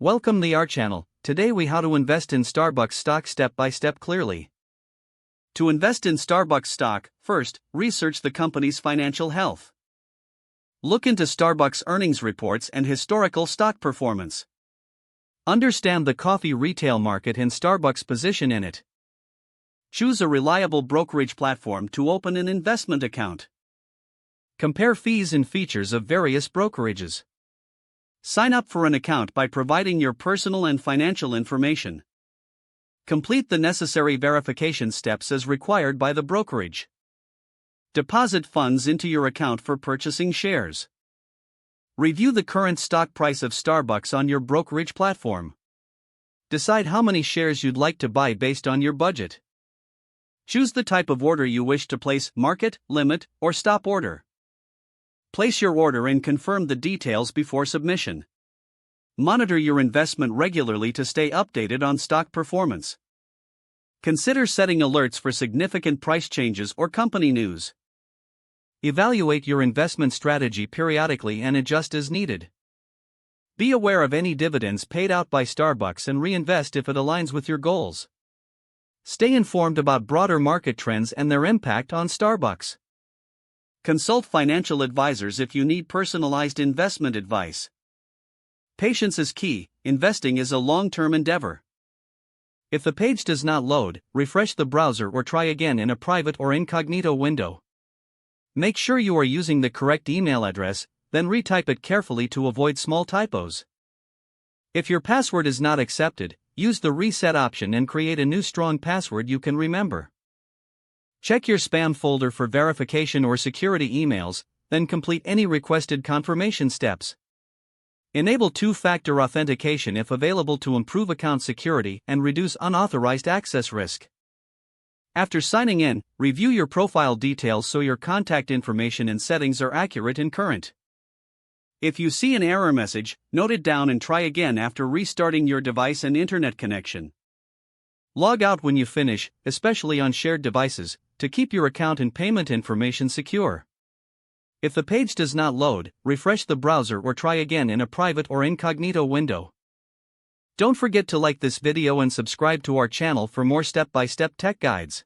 Welcome to our channel. Today we how to invest in Starbucks stock step by step clearly. To invest in Starbucks stock, first, research the company's financial health. Look into Starbucks earnings reports and historical stock performance. Understand the coffee retail market and Starbucks' position in it. Choose a reliable brokerage platform to open an investment account. Compare fees and features of various brokerages. Sign up for an account by providing your personal and financial information. Complete the necessary verification steps as required by the brokerage. Deposit funds into your account for purchasing shares. Review the current stock price of Starbucks on your brokerage platform. Decide how many shares you'd like to buy based on your budget. Choose the type of order you wish to place: market, limit, or stop order. Place your order and confirm the details before submission. Monitor your investment regularly to stay updated on stock performance. Consider setting alerts for significant price changes or company news. Evaluate your investment strategy periodically and adjust as needed. Be aware of any dividends paid out by Starbucks and reinvest if it aligns with your goals. Stay informed about broader market trends and their impact on Starbucks. Consult financial advisors if you need personalized investment advice. Patience is key. Investing is a long-term endeavor. If the page does not load, refresh the browser or try again in a private or incognito window. Make sure you are using the correct email address, then retype it carefully to avoid small typos. If your password is not accepted, use the reset option and create a new strong password you can remember. Check your spam folder for verification or security emails, then complete any requested confirmation steps. Enable two-factor authentication if available to improve account security and reduce unauthorized access risk. After signing in, review your profile details so your contact information and settings are accurate and current. If you see an error message, note it down and try again after restarting your device and internet connection. Log out when you finish, especially on shared devices, to keep your account and payment information secure. If the page does not load, refresh the browser or try again in a private or incognito window. Don't forget to like this video and subscribe to our channel for more step-by-step tech guides.